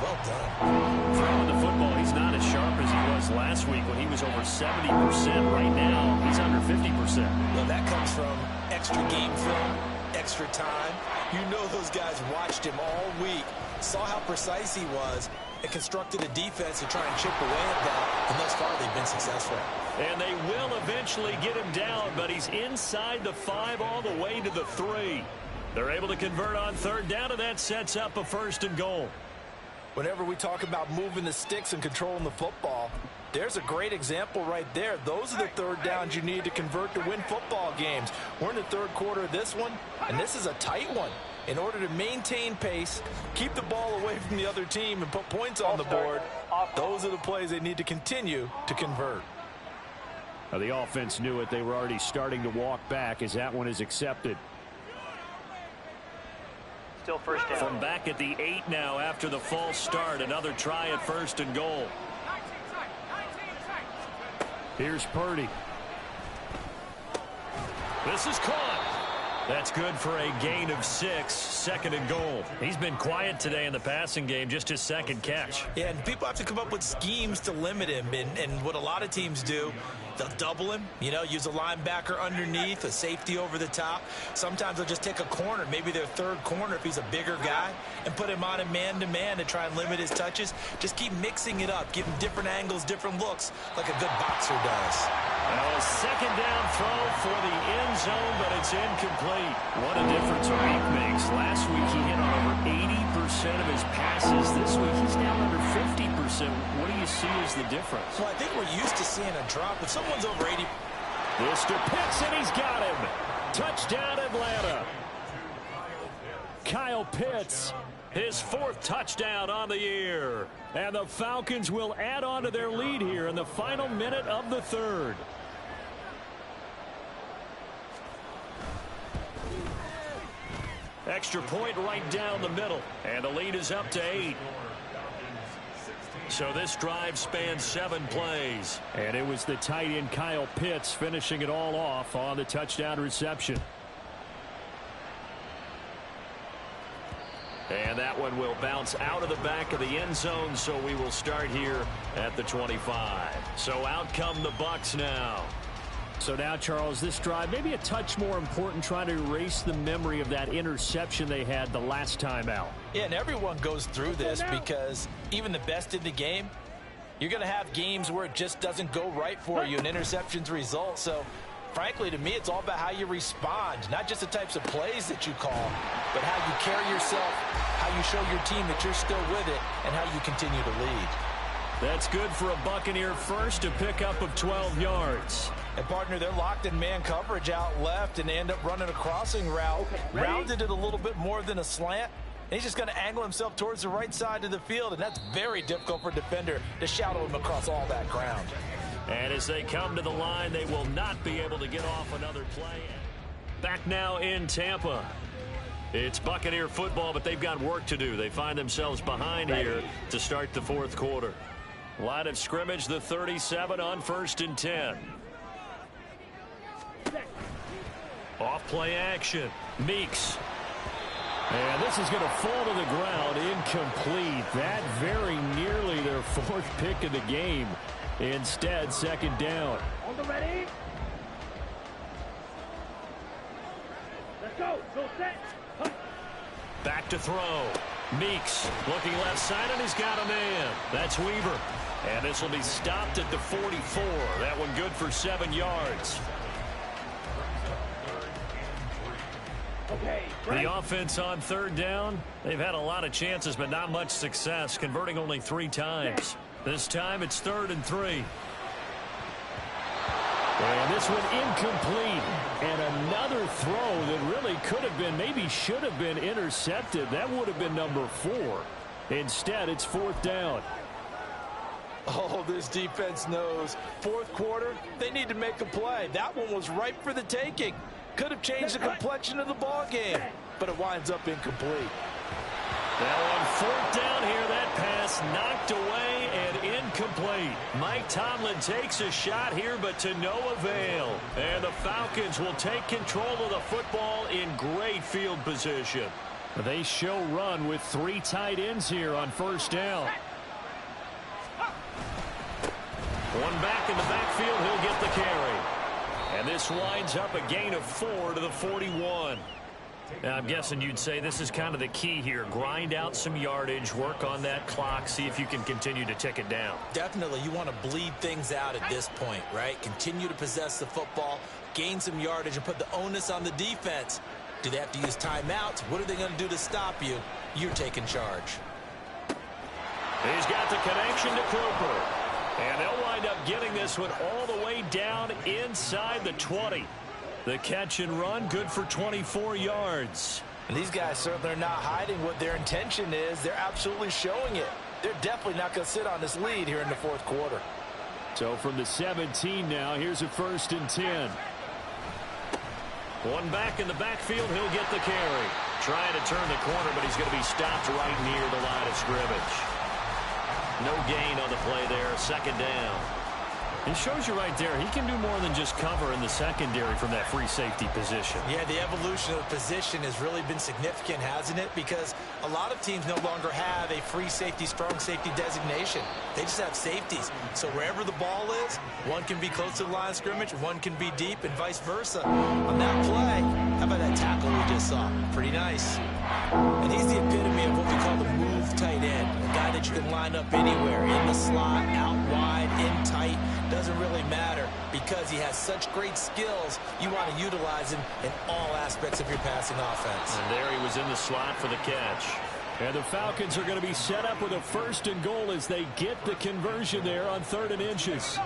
Well done. Throwing the football, he's not as sharp as he was last week when he was over 70%. Right now, he's under 50%. Well, that comes from extra game film, extra time. You know those guys watched him all week, saw how precise he was, and constructed a defense to try and chip away at that. And thus far, they've been successful. And they will eventually get him down, but he's inside the 5 all the way to the 3. They're able to convert on 3rd down, and that sets up a 1st and goal. Whenever we talk about moving the sticks and controlling the football, there's a great example right there. Those are the 3rd downs you need to convert to win football games. We're in the 3rd quarter of this one, and this is a tight one. In order to maintain pace, keep the ball away from the other team, and put points on the board, those are the plays they need to continue to convert. Now the offense knew it. They were already starting to walk back as that one is accepted. Still 1st down. From back at the 8 now after the false start. Another try at 1st and goal. Here's Purdy. This is caught. That's good for a gain of 6, second and goal. He's been quiet today in the passing game, just his second catch. Yeah, and people have to come up with schemes to limit him. And what a lot of teams do, they'll double him, use a linebacker underneath, a safety over the top. Sometimes they'll just take a corner, maybe their third corner if he's a bigger guy, and put him on a man-to-man to try and limit his touches. Just keep mixing it up, give him different angles, different looks, like a good boxer does. Well, a second down throw for the end zone, but it's incomplete. What a difference a week makes. Last week he hit on over 80% of his passes. This week he's down under 50%. What do you see as the difference? Well, I think we're used to seeing a drop. If someone's over 80... Mr. Pitts, and he's got him. Touchdown, Atlanta. Kyle Pitts, his 4th touchdown on the year. And the Falcons will add on to their lead here in the final minute of the 3rd. Extra point right down the middle. And the lead is up to 8. So this drive spans 7 plays. And it was the tight end Kyle Pitts finishing it all off on the touchdown reception. And that one will bounce out of the back of the end zone, so we will start here at the 25. So out come the Bucs now. So now, Charles, this drive maybe a touch more important, trying to erase the memory of that interception they had the last time out. Yeah, and everyone goes through this because even the best in the game, you're going to have games where it just doesn't go right for you, and interceptions result. So, frankly, to me, it's all about how you respond, not just the types of plays that you call, but how you carry yourself, how you show your team that you're still with it, and how you continue to lead. That's good for a Buccaneer first, a pickup of 12 yards. And, partner, they're locked in man coverage out left, and they end up running a crossing route. Rounded it a little bit more than a slant. And he's just going to angle himself towards the right side of the field, and that's very difficult for a defender to shadow him across all that ground. And as they come to the line, they will not be able to get off another play. Back now in Tampa. It's Buccaneer football, but they've got work to do. They find themselves behind here to start the 4th quarter. Line of scrimmage, the 37 on 1st and 10. Off play action. Meeks. And this is going to fall to the ground, incomplete. That very nearly their 4th pick of the game. Instead, 2nd down. On the ready. Let's go. Go set. Hunt. Back to throw. Meeks looking left side, and he's got a man. That's Weaver. And this will be stopped at the 44. That one good for 7 yards. Okay. The offense on 3rd down, they've had a lot of chances, but not much success, converting only 3 times. This time it's 3rd and 3. And this one incomplete. And another throw that really could have been, maybe should have been intercepted. That would have been number 4. Instead, it's 4th down. Oh, this defense knows. 4th quarter, they need to make a play. That one was ripe for the taking. Could have changed the complexion of the ball game, but it winds up incomplete. That one 4th down here. That pass knocked away and incomplete. Mike Tomlin takes a shot here, but to no avail. And the Falcons will take control of the football in great field position. They show run with 3 tight ends here on 1st down. One back in the backfield, he'll get the carry. And this winds up a gain of 4 to the 41. Now, I'm guessing you'd say this is kind of the key here. Grind out some yardage, work on that clock, see if you can continue to tick it down. Definitely, you want to bleed things out at this point, right? Continue to possess the football, gain some yardage, and put the onus on the defense. Do they have to use timeouts? What are they going to do to stop you? You're taking charge. He's got the connection to Cooper. And they'll wind up getting this one all the way down inside the 20. The catch and run, good for 24 yards. And these guys certainly are not hiding what their intention is. They're absolutely showing it. They're definitely not going to sit on this lead here in the 4th quarter. So from the 17 now, here's a 1st and 10. One back in the backfield, he'll get the carry. Trying to turn the corner, but he's going to be stopped right near the line of scrimmage. No gain on the play there, 2nd down. It shows you right there, he can do more than just cover in the secondary from that free safety position. Yeah, the evolution of the position has really been significant, hasn't it? Because a lot of teams no longer have a free safety, strong safety designation. They just have safeties. So wherever the ball is, one can be close to the line of scrimmage, one can be deep, and vice versa. On that play, how about that tackle we just saw? Pretty nice. And he's the epitome of what we call the move tight end. A guy that you can line up anywhere, in the slot, out wide, in tight. Doesn't really matter because he has such great skills. You want to utilize him in all aspects of your passing offense. And there he was in the slot for the catch. And the Falcons are going to be set up with a 1st and goal as they get the conversion there on 3rd and inches.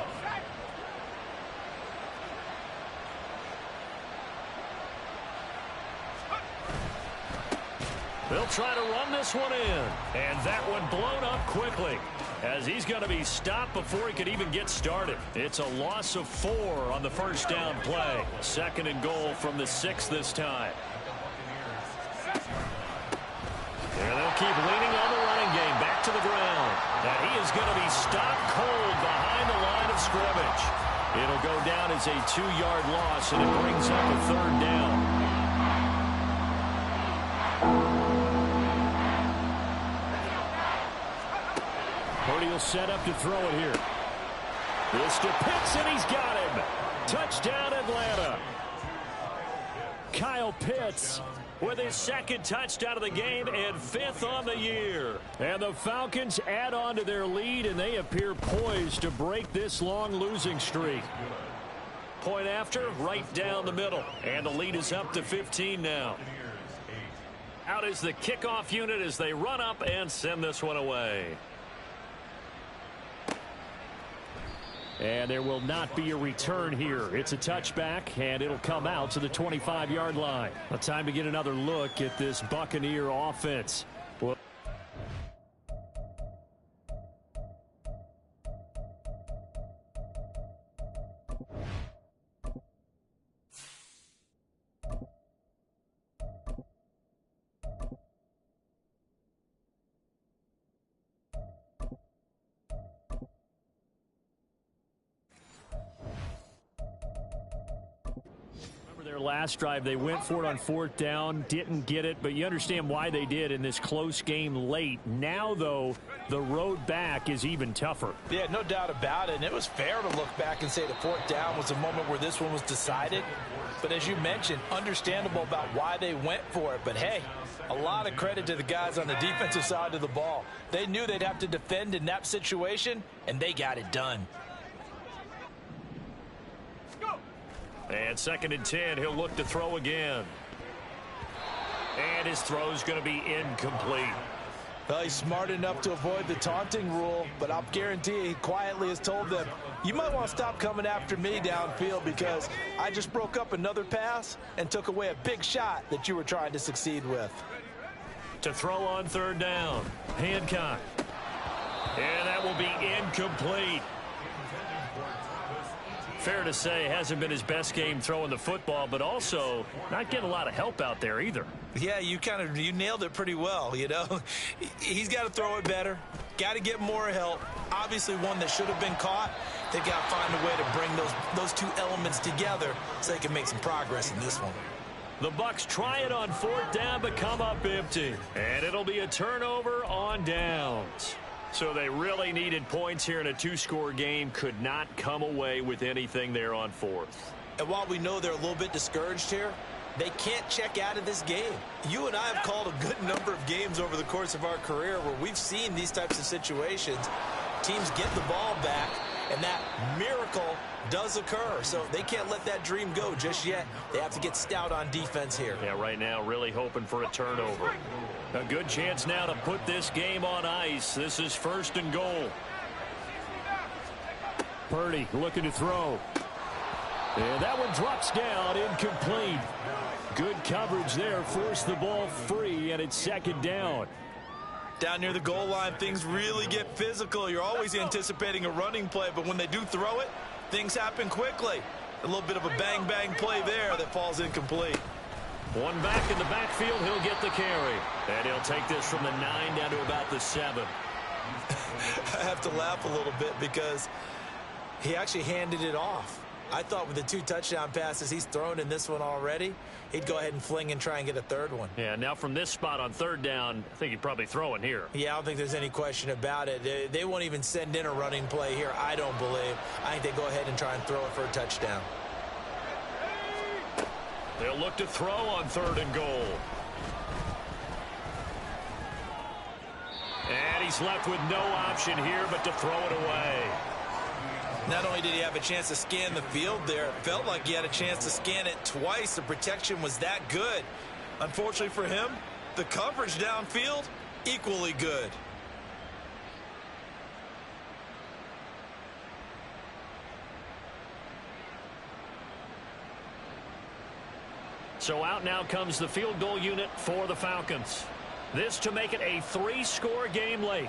They'll try to run this one in. And that one blown up quickly as he's going to be stopped before he could even get started. It's a loss of 4 on the 1st down play. 2nd and goal from the 6 this time. And they'll keep leaning on the running game back to the ground. And he is going to be stopped cold behind the line of scrimmage. It'll go down as a 2-yard loss, and it brings up a 3rd down. Purdy will set up to throw it here. This to Pitts, and he's got him. Touchdown, Atlanta. Kyle Pitts with his 2nd touchdown of the game and 5th on the year. And the Falcons add on to their lead, and they appear poised to break this long losing streak. Point after, right down the middle. And the lead is up to 15 now. Out is the kickoff unit as they run up and send this one away. And there will not be a return here. It's a touchback, and it'll come out to the 25-yard line. A time to get another look at this Buccaneer offense. Well, their last drive, they went for it on 4th down, didn't get it, but you understand why they did in this close game late. Now, though, the road back is even tougher. Yeah, no doubt about it, and it was fair to look back and say the 4th down was a moment where this one was decided. But as you mentioned, understandable about why they went for it. But, hey, a lot of credit to the guys on the defensive side of the ball. They knew they'd have to defend in that situation, and they got it done. And 2nd and 10, he'll look to throw again. And his throw's going to be incomplete. Well, he's smart enough to avoid the taunting rule, but I'll guarantee he quietly has told them, you might want to stop coming after me downfield because I just broke up another pass and took away a big shot that you were trying to succeed with. To throw on 3rd down, Hancock. And that will be incomplete. Fair to say, hasn't been his best game throwing the football, but also not getting a lot of help out there either. Yeah, you nailed it pretty well, you know. He's got to throw it better, got to get more help. Obviously one that should have been caught. They've got to find a way to bring those 2 elements together so they can make some progress in this one. The Bucs try it on 4th down, but come up empty. And it'll be a turnover on downs. So they really needed points here in a 2-score game. Could not come away with anything there on 4th. And while we know they're a little bit discouraged here, they can't check out of this game. You and I have called a good number of games over the course of our career where we've seen these types of situations. Teams get the ball back, and that miracle does occur. So they can't let that dream go just yet. They have to get stout on defense here. Yeah, right now really hoping for a turnover. A good chance now to put this game on ice. This is 1st and goal. Purdy looking to throw. And that one drops down, incomplete. Good coverage there, forced the ball free, and it's 2nd down. Down near the goal line, things really get physical. You're always anticipating a running play, but when they do throw it, things happen quickly. A little bit of a bang-bang play there that falls incomplete. One back in the backfield, he'll get the carry. And he'll take this from the 9 down to about the 7. I have to laugh a little bit because He actually handed it off. I thought with the 2 touchdown passes he's thrown in this one already, he'd go ahead and fling and try and get a third one. Yeah, now from this spot on 3rd down, I think he'd probably throw it here. Yeah, I don't think there's any question about it. They won't even send in a running play here, I don't believe. I think they go ahead and try and throw it for a touchdown. They'll look to throw on 3rd and goal. And he's left with no option here but to throw it away. Not only did he have a chance to scan the field there, it felt like he had a chance to scan it twice. The protection was that good. Unfortunately for him, the coverage downfield, equally good. So out now comes the field goal unit for the Falcons. This to make it a 3-score game late.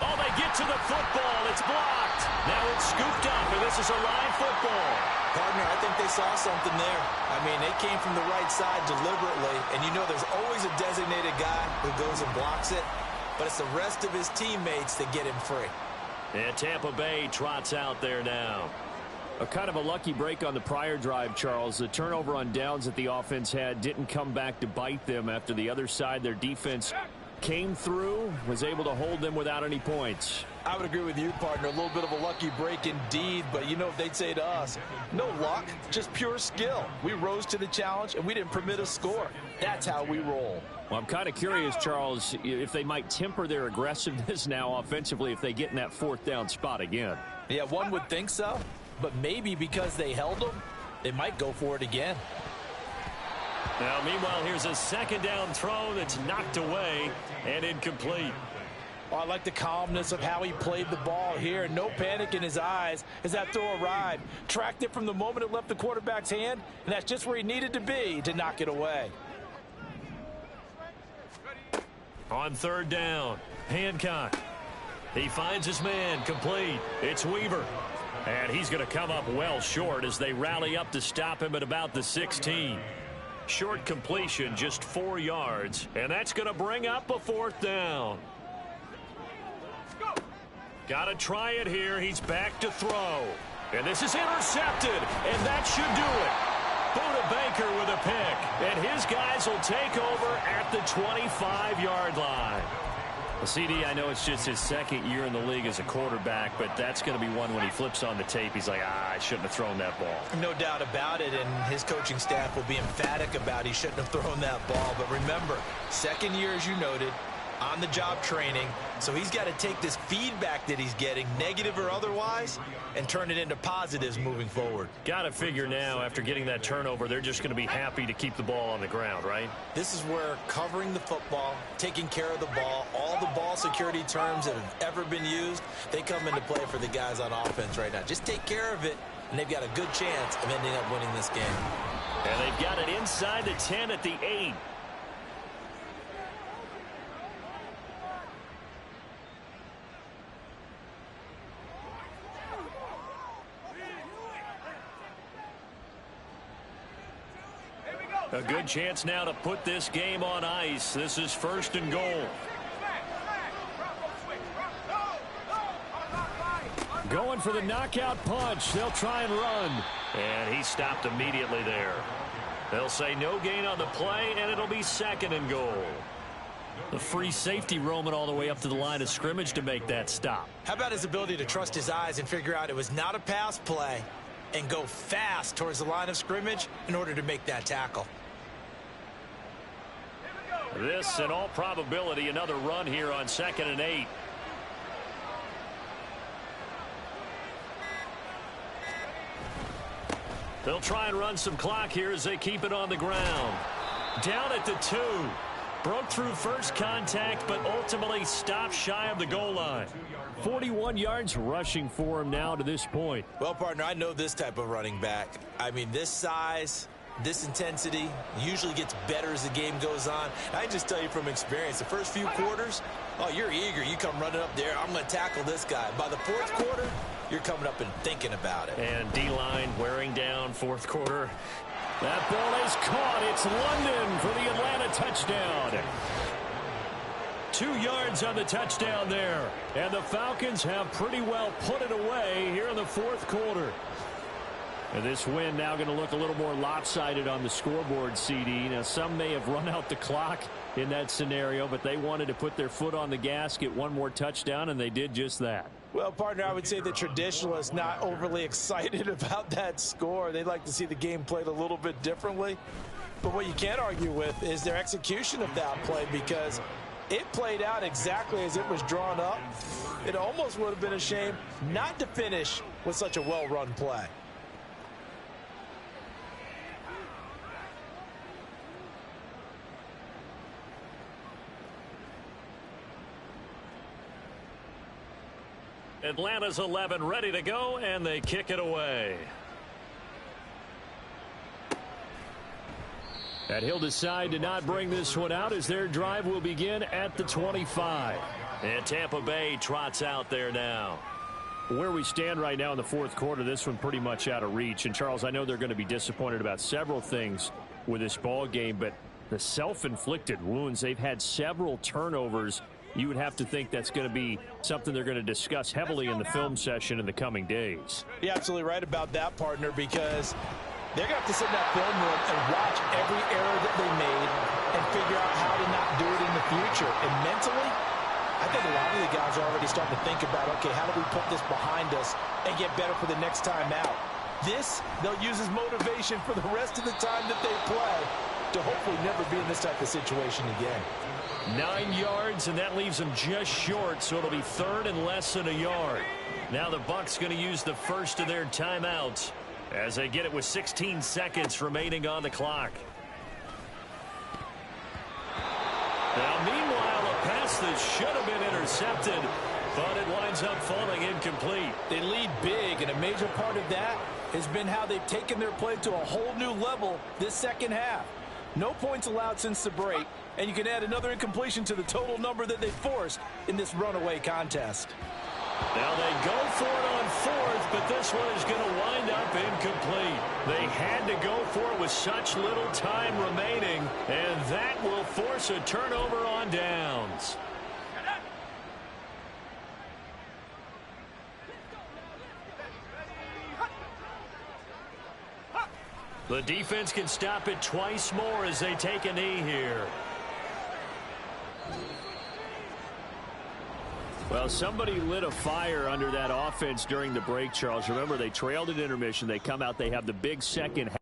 Oh, they get to the football. It's blocked. Now it's scooped up, and this is a live football. Partner, I think they saw something there. I mean, they came from the right side deliberately, and you know there's always a designated guy who goes and blocks it, but it's the rest of his teammates that get him free. And Tampa Bay trots out there now. A kind of a lucky break on the prior drive, Charles. The turnover on downs that the offense had didn't come back to bite them after the other side. Their defense came through, was able to hold them without any points. I would agree with you, partner. A little bit of a lucky break indeed, but you know what they'd say to us? No luck, just pure skill. We rose to the challenge, and we didn't permit a score. That's how we roll. Well, I'm kind of curious, Charles, if they might temper their aggressiveness now offensively if they get in that 4th down spot again. Yeah, one would think so, but maybe because they held them, they might go for it again. Now, meanwhile, here's a 2nd down throw that's knocked away and incomplete. Oh, I like the calmness of how he played the ball here. No panic in his eyes as that throw arrived. Tracked it from the moment it left the quarterback's hand, and that's just where he needed to be to knock it away. On 3rd down, Hancock. He finds his man, complete. It's Weaver. And he's going to come up well short as they rally up to stop him at about the 16. Short completion, just 4 yards. And that's going to bring up a 4th down. Got to try it here. He's back to throw. And this is intercepted. And that should do it. Buda Baker with a pick. And his guys will take over at the 25-yard line. Well, CD, I know it's just his 2nd year in the league as a quarterback, but that's going to be one when he flips on the tape. He's like, I shouldn't have thrown that ball. No doubt about it, and his coaching staff will be emphatic about he shouldn't have thrown that ball. But remember, 2nd year, as you noted, on-the-job training. So he's got to take this feedback that he's getting, negative or otherwise, and turn it into positives moving forward. Got to figure now, after getting that turnover, they're just going to be happy to keep the ball on the ground, right? This is where covering the football, taking care of the ball, all the ball security terms that have ever been used, they come into play for the guys on offense right now. Just take care of it, and they've got a good chance of ending up winning this game. And they've got it inside the 10 at the 8. A good chance now to put this game on ice. This is 1st and goal. Going for the knockout punch. They'll try and run. And he stopped immediately there. They'll say no gain on the play, and it'll be 2nd and goal. The free safety roaming all the way up to the line of scrimmage to make that stop. How about his ability to trust his eyes and figure out it was not a pass play and go fast towards the line of scrimmage in order to make that tackle? This, in all probability, another run here on 2nd and 8. They'll try and run some clock here as they keep it on the ground. Down at the 2. Broke through first contact, but ultimately stopped shy of the goal line. 41 yards rushing for him now to this point. Well, partner, I know this type of running back. I mean, this size, this intensity usually gets better as the game goes on. I just tell you from experience, the first few quarters, oh, you're eager. You come running up there, I'm going to tackle this guy. By the 4th quarter, you're coming up and thinking about it. And D-line wearing down 4th quarter. That ball is caught. It's London for the Atlanta touchdown. 2 yards on the touchdown there. And the Falcons have pretty well put it away here in the fourth quarter. And this win now going to look a little more lopsided on the scoreboard, CD. Now, some may have run out the clock in that scenario, but they wanted to put their foot on the gas, get one more touchdown, and they did just that. Well, partner, I would say the traditionalists not overly excited about that score. They'd like to see the game played a little bit differently. But what you can't argue with is their execution of that play, because it played out exactly as it was drawn up. It almost would have been a shame not to finish with such a well-run play. Atlanta's 11 ready to go, and they kick it away. And he'll decide to not bring this one out as their drive will begin at the 25. And Tampa Bay trots out there now. Where we stand right now in the fourth quarter, this one pretty much out of reach. And, Charles, I know they're going to be disappointed about several things with this ball game, but the self-inflicted wounds, they've had several turnovers. You would have to think that's going to be something they're going to discuss heavily in the film session in the coming days. You're absolutely right about that, partner, because they're going to have to sit in that film room and watch every error that they made and figure out how to not do it in the future. And mentally, I think a lot of the guys are already starting to think about, okay, how do we put this behind us and get better for the next time out? This, they'll use as motivation for the rest of the time that they play to hopefully never be in this type of situation again. 9 yards, and that leaves them just short, so it'll be third and less than a yard. Now the Bucs going to use the first of their timeouts as they get it with 16 seconds remaining on the clock. Now, meanwhile, a pass that should have been intercepted, but it winds up falling incomplete. They lead big, and a major part of that has been how they've taken their play to a whole new level this second half. No points allowed since the break, and you can add another incompletion to the total number that they forced in this runaway contest. Now they go for it on fourth, but this one is going to wind up incomplete. They had to go for it with such little time remaining, and that will force a turnover on downs. The defense can stop it twice more as they take a knee here. Well, somebody lit a fire under that offense during the break, Charles. Remember, they trailed at intermission. They come out, they have the big second half.